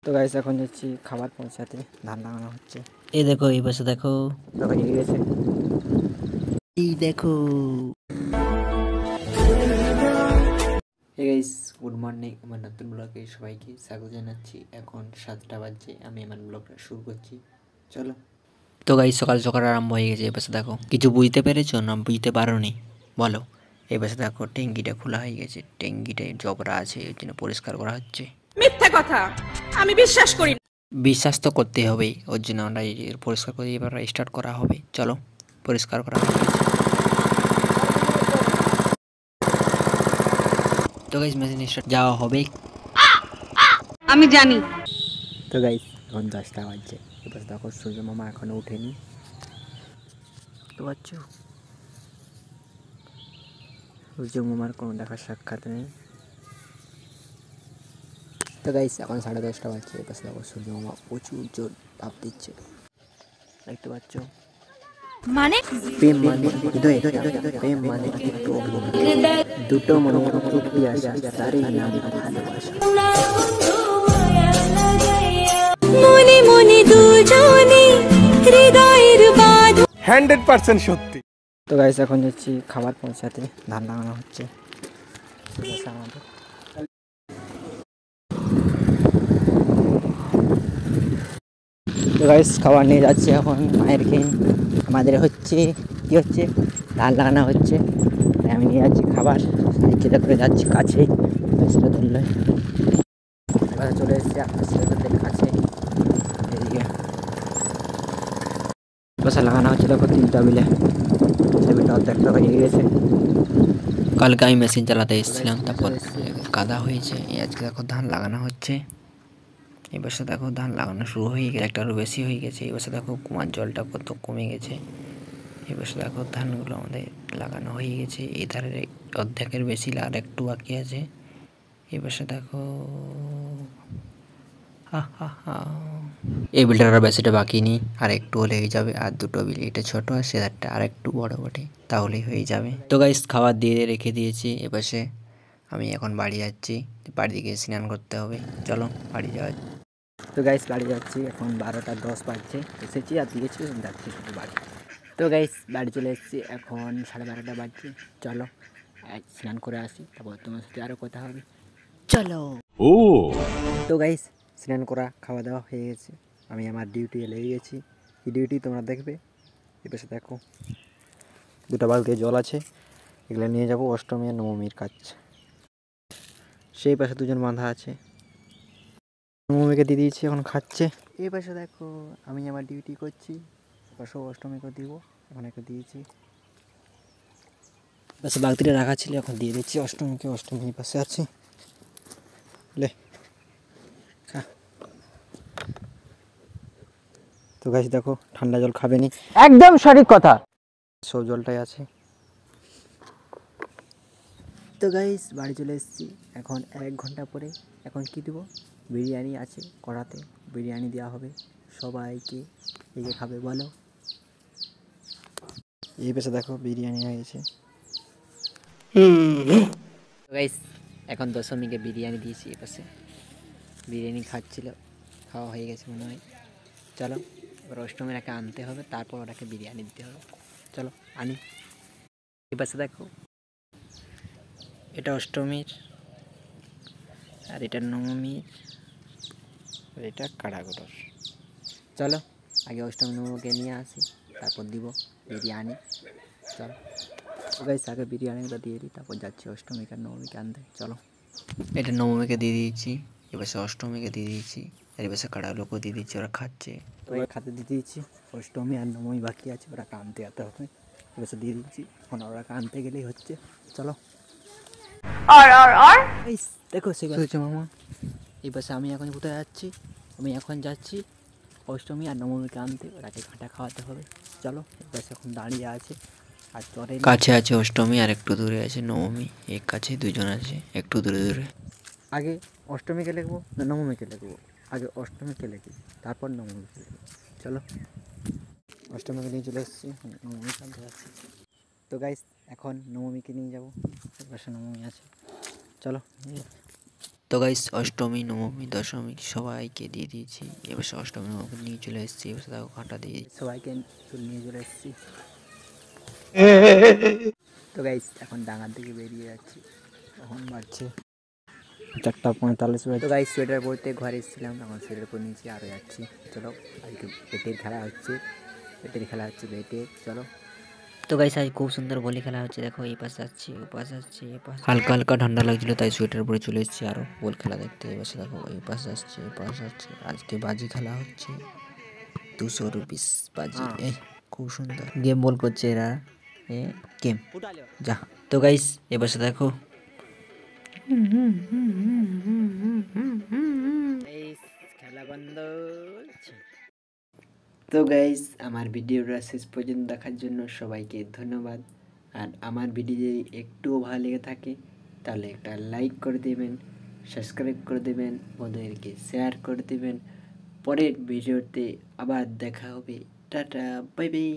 তো গাইস এখন যাচ্ছি খাবার পৌঁছাতে, ধান লাগানো হচ্ছে। এই দেখো, এই পাশে দেখো, হয়ে গেছে। এই দেখো। Hey guys, good morning. আমার নতুন ব্লগে সবাইকে স্বাগত জানাচ্ছি। এখন 7টা বাজছে, আমি আমার ব্লগটা শুরু করছি, চলো। তো গাইস, সকাল সকাল আরম্ভ হয়ে গেছে। এই পাশে দেখো, কিছু বুঝতে পেরেছো না বুঝতে পারোনি বলো? এই পাশে দেখো, ট্যাঙ্কিটা খোলা হয়ে গেছে, ট্যাঙ্কিটায় জবরা আছে, এই জন্য পরিষ্কার করা হচ্ছে। মিথ্যা কথা, আমি বিশ্বাস করি না। বিশ্বাস তো করতে হবে, ওর জন্য আমরা পরিষ্কার করে এবার স্টার্ট করা হবে। চলো, পরিষ্কার করা হয়ে গেছে। তো গাইস, মেশিন স্টার্ট যাওয়া হবে। আমি জানি। তো গাইস এখন 10টা বাজছে। এবার দেখো সূর্য মামা এখনো উঠেনি। তো বাচ্চু, সূর্য মামার কোনো দেখার সাক্ষাৎ নেই। তো গাইস এখন 10:30 বাজছে। এবার দেখো সূর্য মামা প্রচুর জোর তাপ দিচ্ছে, দেখতে পাচ্ছ? মানে প্রেম মানে হৃদয়, প্রেম মানে দুটো মনের প্রতি আসা, তারই নাম ভালোবাসা। মনে মনে দুজনে হৃদয়ের বাঁধ 100% সত্যি। তো গাইস এখন যাচ্ছি খাবার পৌঁছাতে, ধান লাগানো হচ্ছে। আমাদের তো গাইস খাবার নিয়ে যাচ্ছি এখন মায়ের খেয়ে। আমাদের হচ্ছে কি হচ্ছে, ধান লাগানো হচ্ছে। আমি নিয়ে যাচ্ছি খাবার, সাইকেলে করে যাচ্ছি কাছেই, সেটা ধরলে চলে এসেছি আপনার সেটা কাছে। এদিকে বসা লাগানো হচ্ছে, দেখো 3টা মিলে সেটা অর্ধেকটা হয়ে গেছে। কালকে আমি মেশিন চালাতে এসেছিলাম, তারপর কাদা হয়েছে। আজকে দেখো ধান লাগানো হচ্ছে। এই বছর দেখো ধান লাগানো শুরু হয়ে গেছে, একটা আরও বেশি হয়ে গেছে। এই বছর দেখো কুমার জলটা কত কমে গেছে। এই বছর দেখো ধানগুলো আমাদের লাগানো হয়ে গেছে। এই ধারে অর্ধেকের বেশি আর একটু বাকি আছে। এই বছর দেখো এই বিলটার বেশিটা বাকি নেই, আর একটু হলে হয়ে যাবে। আর দুটো বিল, এটা ছোট আর সেদারটা আর একটু বড় বটে, তাহলেই হয়ে যাবে। তো গাইস খাবার দিয়ে রেখে দিয়েছি। এপাশে আমি এখন বাড়ি যাচ্ছি, বাড়ি দিকে স্নান করতে হবে। চলো বাড়ি যাওয়া। তো গাইস বাড়ি যাচ্ছি, এখন 12টা 10 বাজছে। এসেছি আর দিয়েছি, যাচ্ছি শুধু বাড়ি। তো গাইস বাড়ি চলে এসেছি, এখন 12:30 বাজছে। চলো স্নান করে আসি, তারপর তোমার সাথে আরও কথা হবে, চলো। তো গাইস স্নান করা খাওয়া দাওয়া হয়ে গেছে, আমি আমার ডিউটি লেগে গেছি। এই ডিউটি তোমরা দেখবে। এ পাশে দেখো 2টা বালতি জল আছে, এগুলো নিয়ে যাব অষ্টমী আর নবমীর কাজ। সেই পাশে 2জন বাঁধা আছে, নবমীকে দিয়ে দিয়েছি, এখন খাচ্ছে। এই পাশে দেখো আমি আমার ডিউটি করছি, পাশেও অষ্টমীকে দিব, এখন একে দিয়েছি। পাশে বালতিটা রাখা ছিল, এখন দিয়ে দিচ্ছি অষ্টমীকে। অষ্টমী পাশে আছে, লে খা। তো গাছ দেখো ঠান্ডা জল খাবে নি, একদম সঠিক কথা। সব জলটাই আছে। তো গাইস বাড়ি চলে এসেছি, এখন 1 ঘন্টা পরে এখন কি দেবো, বিরিয়ানি আছে কড়াতে, বিরিয়ানি দেওয়া হবে সবাইকে। একে খাবে বলো? এই পাশে দেখো বিরিয়ানি হয়ে গেছে। গাইস এখন দশমীকে বিরিয়ানি দিয়েছি, এ পাশে বিরিয়ানি খাচ্ছিল, খাওয়া হয়ে গেছে মনে হয়। চলো এবার অষ্টমীর একে আনতে হবে, তারপর ওটাকে বিরিয়ানি দিতে হবে। চলো আনি। এ পাশে দেখো এটা অষ্টমীর, আর এটা নবমীর, আর এটা কারাগড়র। চলো আগে অষ্টমী নবমীকে নিয়ে আসি, তারপর দিব বিরিয়ানি। চলো গাইস আগে বিরিয়ানিটা দিয়ে দিই, তারপর যাচ্ছি অষ্টমীকে আর নবমীকে আনতে। চলো এটা নবমীকে দিয়ে দিয়েছি, এবার অষ্টমীকে দিয়ে দিয়েছি, আর এবার কাড়া লোকও দিয়ে দিচ্ছি, ওরা খাচ্ছে। তো খাতে দিয়ে দিয়েছি, অষ্টমী আর নবমী বাকি আছে, ওরা আনতে যেতে হবে। এবার দিয়ে দিচ্ছি, এখন ওরা আনতে গেলেই হচ্ছে। চলো গাইস দেখো সে হচ্ছে মামা। এই পাশে আমি এখন কোথায় যাচ্ছি, আমি এখন যাচ্ছি অষ্টমী আর নবমীকে আনতে, ওরাকে ঘাটা খাওয়াতে হবে। চলো এবার এখন দাঁড়িয়ে আছে, আর চলে কাছে আছে অষ্টমী, আর একটু দূরে আছে নবমী। এক কাছে 2জন আছে, একটু দূরে দূরে। আগে অষ্টমীকে লিখবো না নবমীকে লিখবো? আগে অষ্টমীকে লিখি, তারপর নবমীকে লিখবো। চলো অষ্টমীকে নিয়ে চলে এসেছি, নবমীকে আনতে যাচ্ছি। তো গাইস এখন নবমীকে নিয়ে যাবো, পাশে নবমী আছে, চলো। তো তো গাইস অষ্টমী নবমী দশমী সবাইকে দিয়ে দিয়েছি, এবার অষ্টমী নবমী নিয়ে চলে এসেছি, এবার দেখো ঘাটা দিয়ে সবাইকে নিয়ে চলে এসেছি। তো গাইস এখন ডাঙার দিকে বেরিয়ে যাচ্ছি, এখন বাজছে 4:45। তো গাইস সোয়েটার পরতে ঘরে এসেছিলাম, এখন সোয়েটার পরে নিয়েছি আরও যাচ্ছি। চলো আজকে বেটের খেলা হচ্ছে, বেটের চলো। তো গাইস আজ খুব সুন্দর বলি খেলা হচ্ছে, দেখো এই পাশে যাচ্ছি ও পাশে যাচ্ছি এই পাশে। হালকা হালকা ঠান্ডা লাগছিল তাই সোয়েটার পরে চলে এসেছি আরও বল খেলা দেখতে। এই পাশে দেখো এই পাশে যাচ্ছে এই পাশে যাচ্ছে, আজকে বাজি খেলা হচ্ছে 200 রুপিস বাজি। খুব সুন্দর গেম বল করছে এরা, গেম যা। তো গাইস এ পাশে দেখো খেলা বন্ধ। তো গাইস আমার ভিডিওটা শেষ পর্যন্ত দেখার জন্য সবাইকে ধন্যবাদ। আর আমার ভিডিও যদি একটুও ভালো লেগে থাকে তাহলে একটা লাইক করে দেবেন, সাবস্ক্রাইব করে দেবেন, বন্ধুদেরকে শেয়ার করে দেবেন। পরের ভিডিওতে আবার দেখা হবে। Tata, bye bye.